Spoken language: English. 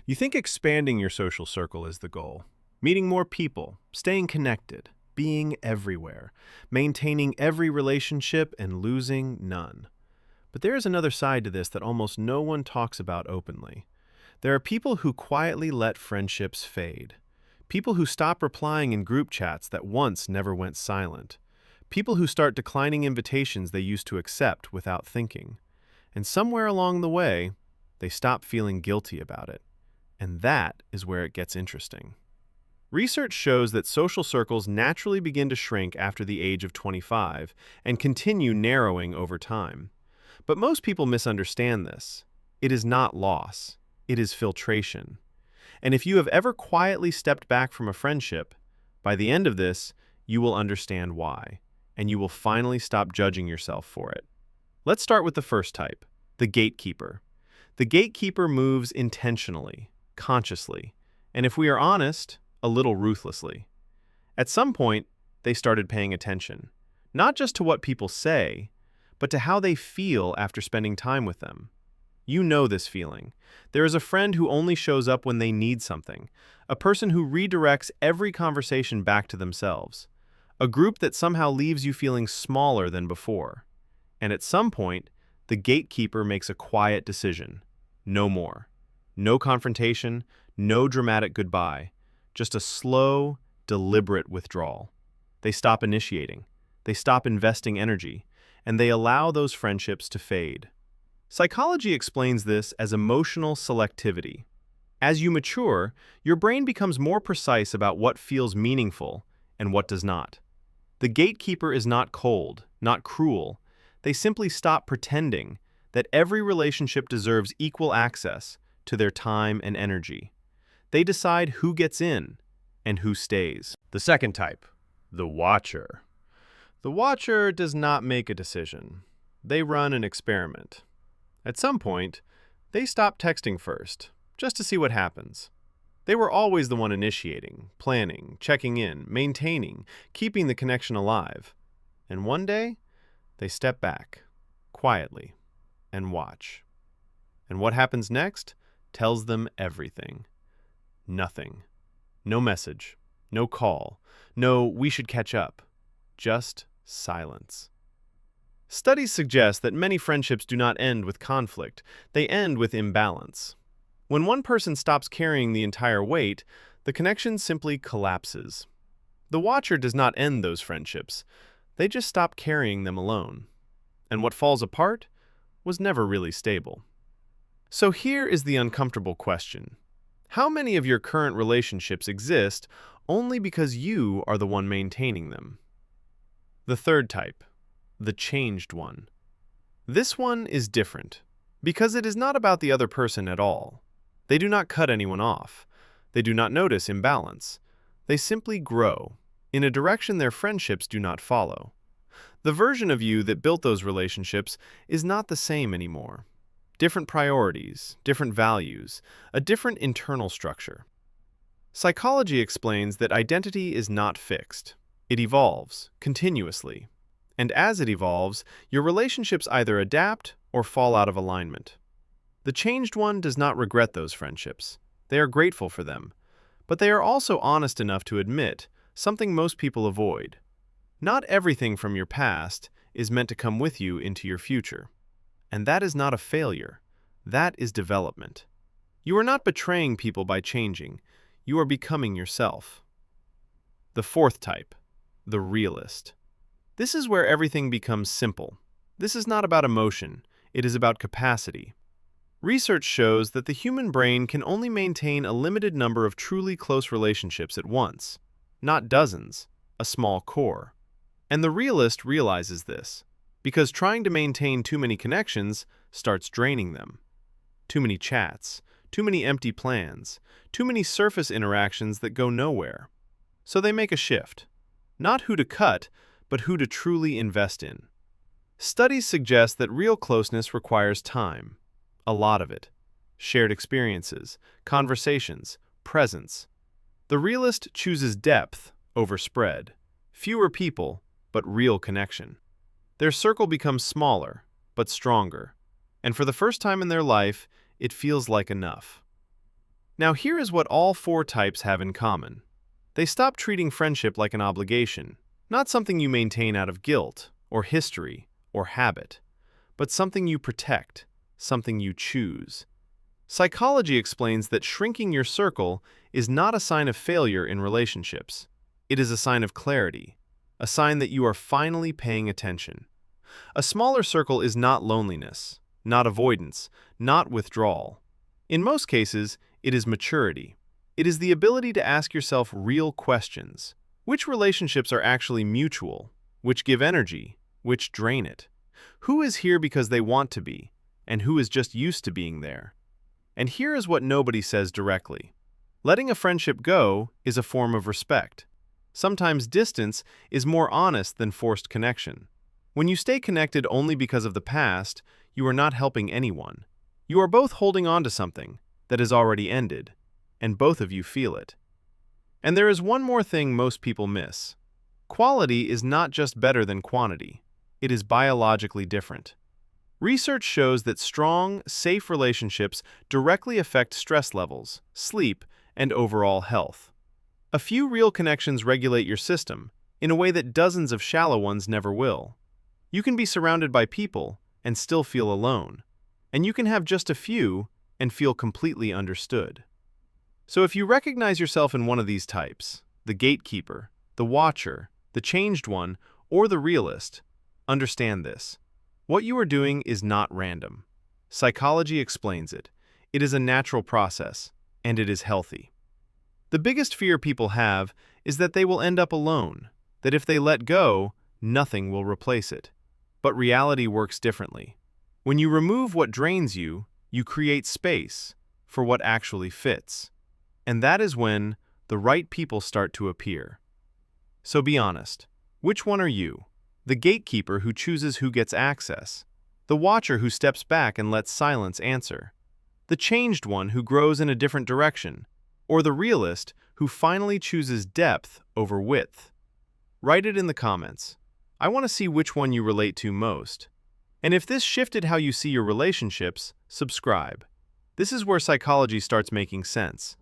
You think expanding your social circle is the goal. Meeting more people, staying connected, being everywhere, maintaining every relationship and losing none. But there is another side to this that almost no one talks about openly. There are people who quietly let friendships fade. People who stop replying in group chats that once never went silent. People who start declining invitations they used to accept without thinking. And somewhere along the way, they stop feeling guilty about it. And that is where it gets interesting. Research shows that social circles naturally begin to shrink after the age of 25 and continue narrowing over time. But most people misunderstand this. It is not loss. It is filtration. And if you have ever quietly stepped back from a friendship, by the end of this, you will understand why, and you will finally stop judging yourself for it. Let's start with the first type, the gatekeeper. The gatekeeper moves intentionally, consciously, and if we are honest, a little ruthlessly. At some point, they started paying attention, not just to what people say, but to how they feel after spending time with them. You know this feeling. There is a friend who only shows up when they need something, a person who redirects every conversation back to themselves, a group that somehow leaves you feeling smaller than before. And at some point, the gatekeeper makes a quiet decision. No more. No confrontation, no dramatic goodbye, just a slow, deliberate withdrawal. They stop initiating, they stop investing energy, and they allow those friendships to fade. Psychology explains this as emotional selectivity. As you mature, your brain becomes more precise about what feels meaningful and what does not. The gatekeeper is not cold, not cruel. They simply stop pretending that every relationship deserves equal access to their time and energy. They decide who gets in and who stays. The second type, the watcher. The watcher does not make a decision. They run an experiment. At some point, they stop texting first, just to see what happens. They were always the one initiating, planning, checking in, maintaining, keeping the connection alive. And one day, they step back, quietly, and watch. And what happens next tells them everything. Nothing. No message. No call. No, we should catch up. Just silence. Studies suggest that many friendships do not end with conflict. They end with imbalance. When one person stops carrying the entire weight, the connection simply collapses. The watcher does not end those friendships. They just stop carrying them alone. And what falls apart was never really stable. So here is the uncomfortable question. How many of your current relationships exist only because you are the one maintaining them? The third type, the changed one. This one is different because it is not about the other person at all. They do not cut anyone off. They do not notice imbalance. They simply grow in a direction their friendships do not follow. The version of you that built those relationships is not the same anymore. Different priorities, different values, a different internal structure. Psychology explains that identity is not fixed. It evolves continuously. And as it evolves, your relationships either adapt or fall out of alignment. The changed one does not regret those friendships. They are grateful for them. But they are also honest enough to admit something most people avoid. Not everything from your past is meant to come with you into your future. And that is not a failure. That is development. You are not betraying people by changing. You are becoming yourself. The fourth type, the realist. This is where everything becomes simple. This is not about emotion. It is about capacity. Research shows that the human brain can only maintain a limited number of truly close relationships at once, not dozens, a small core. And the realist realizes this, because trying to maintain too many connections starts draining them. Too many chats, too many empty plans, too many surface interactions that go nowhere. So they make a shift. Not who to cut, but who to truly invest in. Studies suggest that real closeness requires time, a lot of it. Shared experiences, conversations, presence. The realist chooses depth over spread. Fewer people, but real connection. Their circle becomes smaller, but stronger. And for the first time in their life, it feels like enough. Now here is what all four types have in common. They stop treating friendship like an obligation, not something you maintain out of guilt, or history, or habit, but something you protect, something you choose. Psychology explains that shrinking your circle is not a sign of failure in relationships. It is a sign of clarity, a sign that you are finally paying attention. A smaller circle is not loneliness, not avoidance, not withdrawal. In most cases, it is maturity. It is the ability to ask yourself real questions. Which relationships are actually mutual? Which give energy? Which drain it? Who is here because they want to be? And who is just used to being there? And here is what nobody says directly. Letting a friendship go is a form of respect. Sometimes distance is more honest than forced connection. When you stay connected only because of the past, you are not helping anyone. You are both holding on to something that has already ended, and both of you feel it. And there is one more thing most people miss. Quality is not just better than quantity. It is biologically different. Research shows that strong, safe relationships directly affect stress levels, sleep, and overall health. A few real connections regulate your system in a way that dozens of shallow ones never will. You can be surrounded by people and still feel alone, and you can have just a few and feel completely understood. So if you recognize yourself in one of these types, the gatekeeper, the watcher, the changed one, or the realist, understand this. What you are doing is not random. Psychology explains it. It is a natural process, and it is healthy. The biggest fear people have is that they will end up alone, that if they let go, nothing will replace it. But reality works differently. When you remove what drains you, you create space for what actually fits. And that is when the right people start to appear. So be honest. Which one are you? The gatekeeper who chooses who gets access, the watcher who steps back and lets silence answer, the changed one who grows in a different direction, or the realist who finally chooses depth over width? Write it in the comments. I want to see which one you relate to most. And if this shifted how you see your relationships, subscribe. This is where psychology starts making sense.